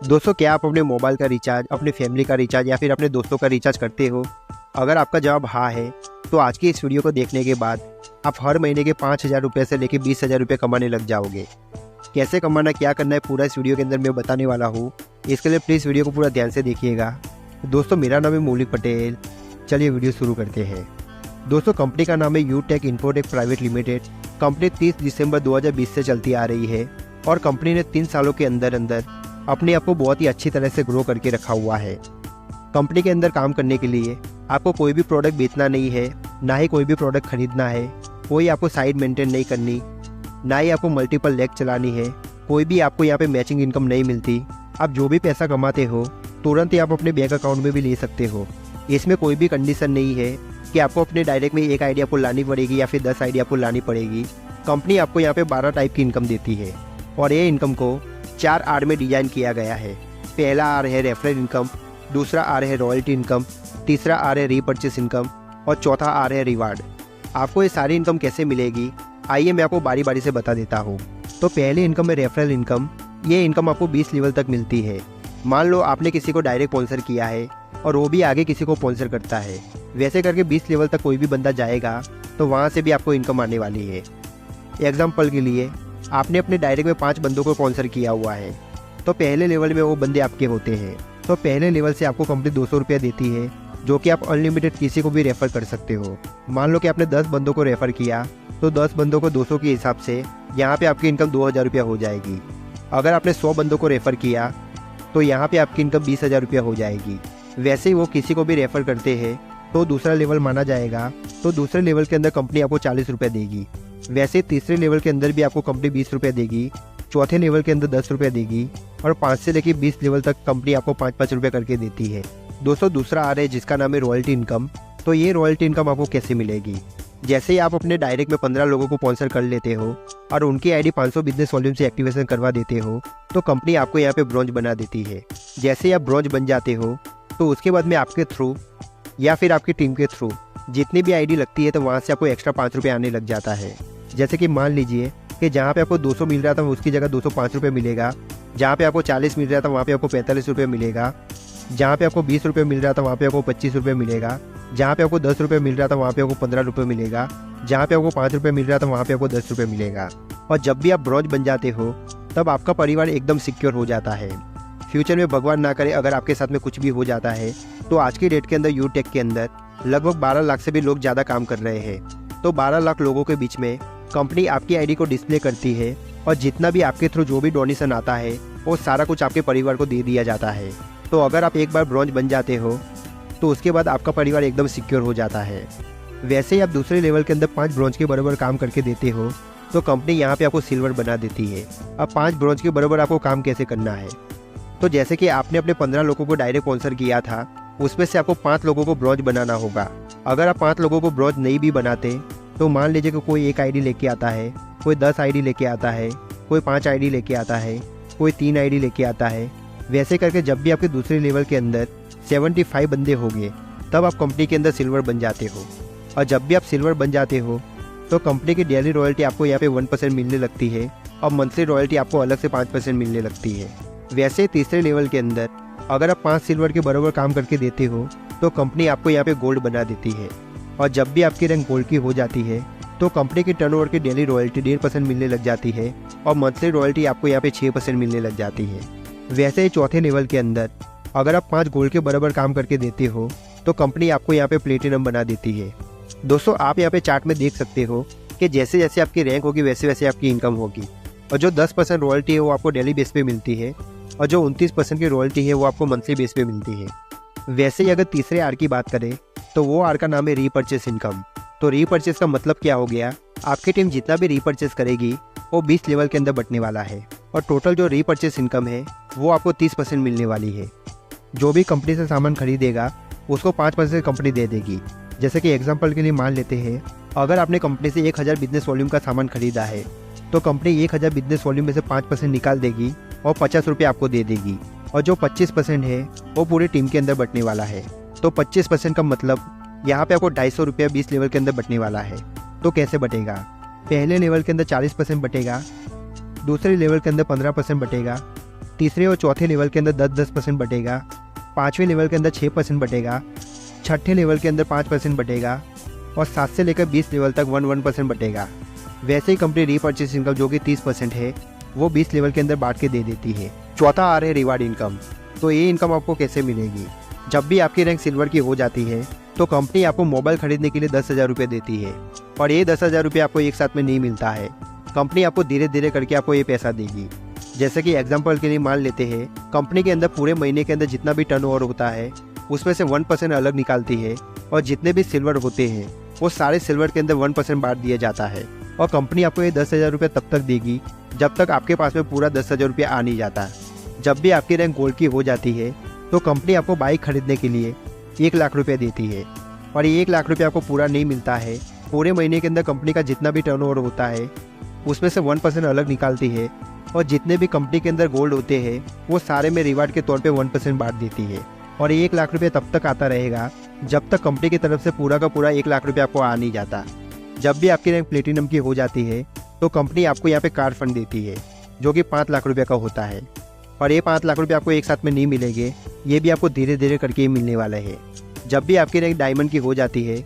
दोस्तों, क्या आप अपने मोबाइल का रिचार्ज, अपनी फैमिली का रिचार्ज या फिर अपने दोस्तों का रिचार्ज करते हो? अगर आपका जवाब हाँ है तो आज की इस वीडियो को देखने के बाद आप हर महीने के 5,000 रुपये से लेकर 20,000 रुपये कमाने लग जाओगे। कैसे कमाना, क्या करना है, पूरा इस वीडियो के अंदर मैं बताने वाला हूँ। इसके लिए प्लीज़ वीडियो को पूरा ध्यान से देखिएगा। दोस्तों, मेरा नाम है मौलिक पटेल। चलिए वीडियो शुरू करते हैं। दोस्तों, कंपनी का नाम है यूटेक इन्फोटेक प्राइवेट लिमिटेड। कंपनी 30 दिसंबर 2020 से चलती आ रही है और कंपनी ने 3 सालों के अंदर अंदर अपने आप को बहुत ही अच्छी तरह से ग्रो करके रखा हुआ है। कंपनी के अंदर काम करने के लिए आपको कोई भी प्रोडक्ट बेचना नहीं है, ना ही कोई भी प्रोडक्ट खरीदना है, कोई आपको साइड मेंटेन नहीं करनी, ना ही आपको मल्टीपल लेग चलानी है, कोई भी आपको यहाँ पे मैचिंग इनकम नहीं मिलती। आप जो भी पैसा कमाते हो तुरंत ही आप अपने बैंक अकाउंट में भी ले सकते हो। इसमें कोई भी कंडीशन नहीं है कि आपको अपने डायरेक्ट में एक आईडी आपको लानी पड़ेगी या फिर 10 आईडी आपको लानी पड़ेगी। कंपनी आपको यहाँ पे 12 टाइप की इनकम देती है और ये इनकम को 4 आर में डिजाइन किया गया है। पहला आर है रेफरल इनकम, दूसरा आर है रॉयल्टी इनकम, तीसरा आर है रीपर्चेस इनकम और चौथा आर है रिवार्ड। आपको ये सारी इनकम कैसे मिलेगी, आइए मैं आपको बारी बारी से बता देता हूँ। तो पहली इनकम है रेफरल इनकम। ये इनकम आपको 20 लेवल तक मिलती है। मान लो आपने किसी को डायरेक्ट स्पॉन्सर किया है और वो भी आगे किसी को स्पॉन्सर करता है। वैसे करके 20 लेवल तक कोई भी बंदा जाएगा तो वहाँ से भी आपको इनकम आने वाली है। एग्जाम्पल के लिए, आपने अपने डायरेक्ट में 5 बंदों को स्पॉन्सर किया हुआ है तो पहले लेवल में वो बंदे आपके होते हैं। तो पहले लेवल से आपको कंपनी 200 रुपये देती है, जो कि आप अनलिमिटेड किसी को भी रेफ़र कर सकते हो। मान लो कि आपने 10 बंदों को रेफ़र किया तो 10 बंदों को 200 के हिसाब से यहाँ पे आपकी इनकम 2,000 रुपया हो जाएगी। अगर आपने 100 बंदों को रेफ़र किया तो यहाँ पे आपकी इनकम 20,000 रुपया हो जाएगी। वैसे ही वो किसी को भी रेफ़र करते हैं तो दूसरा लेवल माना जाएगा। तो दूसरे लेवल के अंदर कंपनी आपको 40 रुपये देगी। वैसे तीसरे लेवल के अंदर भी आपको कंपनी 20 रुपये देगी, चौथे लेवल के अंदर 10 रुपये देगी और 5 से लेकर 20 लेवल तक कंपनी आपको 5-5 रुपये करके देती है। दोस्तों, दूसरा आ रहा है जिसका नाम है रॉयल्टी इनकम। तो ये रॉयल्टी इनकम आपको कैसे मिलेगी? जैसे ही आप अपने डायरेक्ट में 15 लोगों को स्पॉन्सर कर लेते हो और उनकी आईडी 500 बिजनेस वॉल्यूम से एक्टिवेशन करवा देते हो तो कंपनी आपको यहाँ पे ब्रॉन्ज बना देती है। जैसे ही आप ब्रॉन्ज बन जाते हो तो उसके बाद में आपके थ्रू या फिर आपकी टीम के थ्रू जितनी भी आईडी लगती है तो वहाँ से आपको एक्स्ट्रा 5 रुपये आने लग जाता है। जैसे कि मान लीजिए कि जहाँ पे आपको 200 मिल रहा था उसकी जगह 205 रुपये मिलेगा, जहाँ पे आपको 40 मिल रहा था वहाँ पे आपको 45 रुपये मिलेगा, जहाँ पे आपको 20 रुपये मिल रहा था वहाँ पे आपको 25 रुपये मिलेगा, जहाँ पे आपको 10 रुपये मिल रहा था वहाँ पे आपको 15 रुपये मिलेगा, जहाँ पे आपको 5 रुपये मिल रहा था वहाँ पे आपको 10 रुपये मिलेगा। और जब भी आप ब्रॉन्ज बन जाते हो तब आपका परिवार एकदम सिक्योर हो जाता है। फ्यूचर में भगवान ना करे अगर आपके साथ में कुछ भी हो जाता है तो आज की डेट के अंदर यूटेक के अंदर लगभग 12 लाख से भी लोग ज़्यादा काम कर रहे हैं। तो 12 लाख लोगों के बीच में कंपनी आपकी आईडी को डिस्प्ले करती है और जितना भी आपके थ्रू जो भी डोनेशन आता है वो सारा कुछ आपके परिवार को दे दिया जाता है। तो अगर आप एक बार ब्रॉन्ज बन जाते हो तो उसके बाद आपका परिवार एकदम सिक्योर हो जाता है। वैसे ही आप दूसरे लेवल के अंदर 5 ब्रॉन्ज के बराबर काम करके देते हो तो कंपनी यहाँ पे आपको सिल्वर बना देती है। अब 5 ब्रॉन्ज के बराबर आपको काम कैसे करना है? तो जैसे कि आपने अपने 15 लोगों को डायरेक्ट स्पॉन्सर किया था, उसमें से आपको 5 लोगों को ब्रॉन्ज बनाना होगा। अगर आप 5 लोगों को ब्रॉन्ज नहीं भी बनाते तो मान लीजिए कि कोई 1 आईडी लेके आता है, कोई 10 आईडी लेके आता है, कोई 5 आईडी लेके आता है, कोई 3 आईडी लेके आता है। वैसे करके जब भी आपके दूसरे लेवल के अंदर 75 बंदे होंगे तब आप कंपनी के अंदर सिल्वर बन जाते हो। और जब भी आप सिल्वर बन जाते हो तो कंपनी की डेली रॉयल्टी आपको यहाँ पे 1% मिलने लगती है और मंथली रॉयल्टी आपको अलग से 5% मिलने लगती है। वैसे तीसरे लेवल के अंदर अगर आप 5 सिल्वर के बराबर काम करके देते हो तो कंपनी आपको यहाँ पे गोल्ड बना देती है। और जब भी आपकी रैंक गोल्ड की हो जाती है तो कंपनी की टर्नओवर की डेली रॉयल्टी 1.5% मिलने लग जाती है और मंथली रॉयल्टी आपको यहाँ पे 6% मिलने लग जाती है। वैसे ही चौथे लेवल के अंदर अगर आप 5 गोल्ड के बराबर काम करके देते हो तो कंपनी आपको यहाँ पे प्लेटिनम बना देती है। दोस्तों, आप यहाँ पे चार्ट में देख सकते हो कि जैसे जैसे आपकी रैंक होगी वैसे वैसे आपकी इनकम होगी। और जो 10% रॉयल्टी है वो आपको डेली बेस पे मिलती है और जो 29% की रॉयल्टी है वो आपको मंथली बेस पे मिलती है। वैसे ही अगर तीसरे आर की बात करें तो वो आर का नाम है रीपर्चेस इनकम। तो रीपर्चेस का मतलब क्या हो गया? आपकी टीम जितना भी रीपर्चेस करेगी वो 20 लेवल के अंदर बंटने वाला है और टोटल जो रीपर्चेस इनकम है वो आपको 30% मिलने वाली है। जो भी कंपनी से सामान खरीदेगा उसको 5% कंपनी दे देगी। जैसे कि एग्जांपल के लिए मान लेते हैं, अगर आपने कंपनी से 1000 बिजनेस वॉल्यूम का सामान खरीदा है तो कंपनी 1000 बिजनेस वॉल्यूम में से 5% निकाल देगी और 50 रुपये आपको दे देगी। और जो 25% है वो पूरी टीम के अंदर बंटने वाला है। तो 25% का मतलब यहाँ पे आपको 250 रुपया 20 लेवल के अंदर बंटने वाला है। तो कैसे बटेगा? पहले लेवल के अंदर 40% बटेगा, दूसरे लेवल के अंदर 15% बटेगा तीसरे और चौथे लेवल के अंदर 10-10% बटेगा, पाँचवें लेवल के अंदर 6% बटेगा, छठे लेवल के अंदर 5% बटेगा और 7 से लेकर 20 लेवल तक 1% बटेगा। वैसे ही कंपनी रीपरचेस इनकम जो कि 30% है वो 20 लेवल के अंदर बांट के दे देती है। चौथा आ रहा है रिवार्ड इनकम। तो ये इनकम आपको कैसे मिलेगी? जब भी आपकी रैंक सिल्वर की हो जाती है तो कंपनी आपको मोबाइल खरीदने के लिए 10,000 रुपये देती है और ये 10,000 रुपये आपको एक साथ में नहीं मिलता है। कंपनी आपको धीरे धीरे करके आपको ये पैसा देगी। जैसे कि एग्जाम्पल के लिए मान लेते हैं, कंपनी के अंदर पूरे महीने के अंदर जितना भी टर्नओवर होता है उसमें से 1% अलग निकालती है और जितने भी सिल्वर होते हैं वो सारे सिल्वर के अंदर 1% बांट दिया जाता है और कंपनी आपको ये 10,000 रुपये तब तक देगी जब तक आपके पास में पूरा 10,000 रुपये आ नहीं जाता। जब भी आपकी रैंक गोल्ड की हो जाती है तो कंपनी आपको बाइक खरीदने के लिए 1 लाख रुपये देती है और ये 1 लाख रुपये आपको पूरा नहीं मिलता है। पूरे महीने के अंदर कंपनी का जितना भी टर्नओवर होता है उसमें से 1% अलग निकालती है और जितने भी कंपनी के अंदर गोल्ड होते हैं वो सारे में रिवार्ड के तौर पे 1% बांट देती है और 1 लाख रुपये तब तक आता रहेगा जब तक कंपनी की तरफ से पूरा का पूरा 1 लाख रुपये आपको आ नहीं जाता। जब भी आपकी रैंक प्लेटिनम की हो जाती है तो कंपनी आपको यहाँ पे कार फंड देती है जो कि 5 लाख रुपये का होता है और ये 5 लाख रुपये आपको एक साथ में नहीं मिलेंगे, ये भी आपको धीरे धीरे करके मिलने वाला है। जब भी आपकी रैंक डायमंड की हो जाती है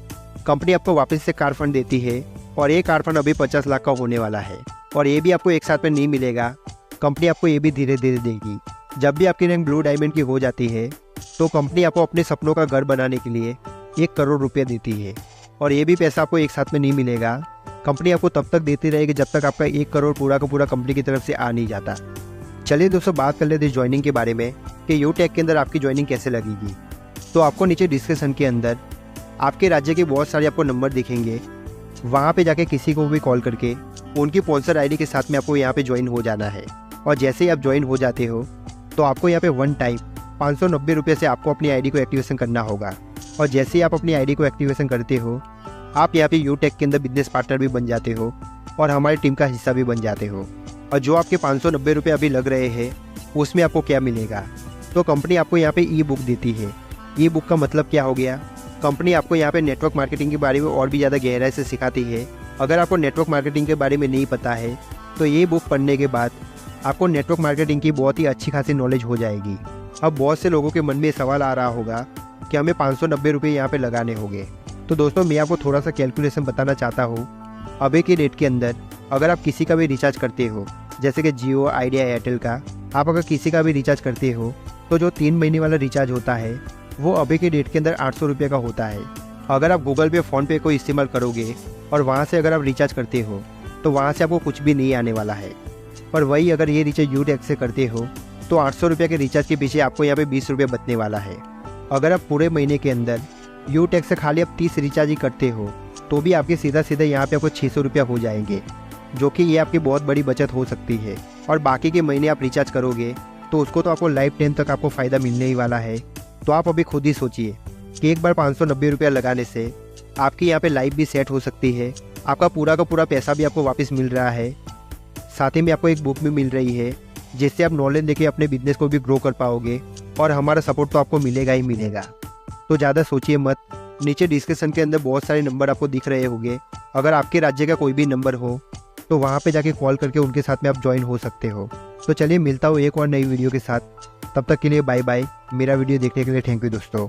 कंपनी आपको वापस से कार फंड देती है और ये कार फंड अभी 50 लाख का होने वाला है और ये भी आपको एक साथ में नहीं मिलेगा, कंपनी आपको ये भी धीरे धीरे देगी। जब भी आपकी रैंक ब्लू डायमंड की हो जाती है तो कंपनी आपको अपने सपनों का घर बनाने के लिए 1 करोड़ रुपये देती है और ये भी पैसा आपको एक साथ में नहीं मिलेगा। कंपनी आपको तब तक देती रहेगी जब तक आपका 1 करोड़ पूरा का पूरा कंपनी की तरफ से आ नहीं जाता। चलिए दोस्तों, बात कर लेते हैं ज्वाइनिंग के बारे में कि यूटेक के अंदर आपकी ज्वाइनिंग कैसे लगेगी। तो आपको नीचे डिस्क्रिप्शन के अंदर आपके राज्य के बहुत सारे आपको नंबर दिखेंगे, वहाँ पे जाके किसी को भी कॉल करके उनकी स्पॉन्सर आईडी के साथ में आपको यहाँ पे ज्वाइन हो जाना है और जैसे ही आप ज्वाइन हो जाते हो तो आपको यहाँ पे 1 टाइम 590 रुपये से आपको अपनी आईडी को एक्टिवेशन करना होगा और जैसे ही आप अपनी आईडी को एक्टिवेशन करते हो आप यहाँ पे यूटेक के अंदर बिजनेस पार्टनर भी बन जाते हो और हमारी टीम का हिस्सा भी बन जाते हो। और जो आपके 590 रुपये अभी लग रहे हैं उसमें आपको क्या मिलेगा? तो कंपनी आपको यहाँ पे ई बुक देती है। ई बुक का मतलब क्या हो गया? कंपनी आपको यहाँ पे नेटवर्क मार्केटिंग के बारे में और भी ज़्यादा गहराई से सिखाती है। अगर आपको नेटवर्क मार्केटिंग के बारे में नहीं पता है तो ये बुक पढ़ने के बाद आपको नेटवर्क मार्केटिंग की बहुत ही अच्छी खासी नॉलेज हो जाएगी। अब बहुत से लोगों के मन में सवाल आ रहा होगा कि हमें 590 रुपये यहाँ पे लगाने होंगे। तो दोस्तों, मैं आपको थोड़ा सा कैलकुलेशन बताना चाहता हूँ। अभी की डेट के अंदर अगर आप किसी का भी रिचार्ज करते हो, जैसे कि जियो, आइडिया, एयरटेल का, आप अगर किसी का भी रिचार्ज करते हो तो जो 3 महीने वाला रिचार्ज होता है वो अभी की डेट के अंदर 800 रुपये का होता है। अगर आप गूगल पे, फ़ोनपे को इस्तेमाल करोगे और वहाँ से अगर आप रिचार्ज करते हो तो वहाँ से आपको कुछ भी नहीं आने वाला है। पर वही अगर ये रिचार्ज यूटेक से करते हो तो 800 रुपये के रिचार्ज के पीछे आपको यहाँ पे 20 रुपये बचने वाला है। अगर आप पूरे महीने के अंदर यूटेक से खाली आप 30 रिचार्ज ही करते हो तो भी आपके सीधा सीधा यहाँ पे आपको 600 रुपया हो जाएंगे, जो कि ये आपकी बहुत बड़ी बचत हो सकती है। और बाकी के महीने आप रिचार्ज करोगे तो उसको तो आपको लाइफ टाइम तक आपको फ़ायदा मिलने ही वाला है। तो आप अभी खुद ही सोचिए कि एक बार 590 रुपया लगाने से आपकी यहाँ पे लाइफ भी सेट हो सकती है, आपका पूरा का पूरा पैसा भी आपको वापस मिल रहा है, साथ ही में आपको एक बुक भी मिल रही है जिससे आप नॉलेज लेके अपने बिजनेस को भी ग्रो कर पाओगे और हमारा सपोर्ट तो आपको मिलेगा ही मिलेगा। तो ज़्यादा सोचिए मत। नीचे डिस्क्रिप्शन के अंदर बहुत सारे नंबर आपको दिख रहे होंगे। अगर आपके राज्य का कोई भी नंबर हो तो वहाँ पे जाके कॉल करके उनके साथ में आप ज्वाइन हो सकते हो। तो चलिए, मिलता हूँ एक और नई वीडियो के साथ। तब तक के लिए बाय बाय। मेरा वीडियो देखने के लिए थैंक यू दोस्तों।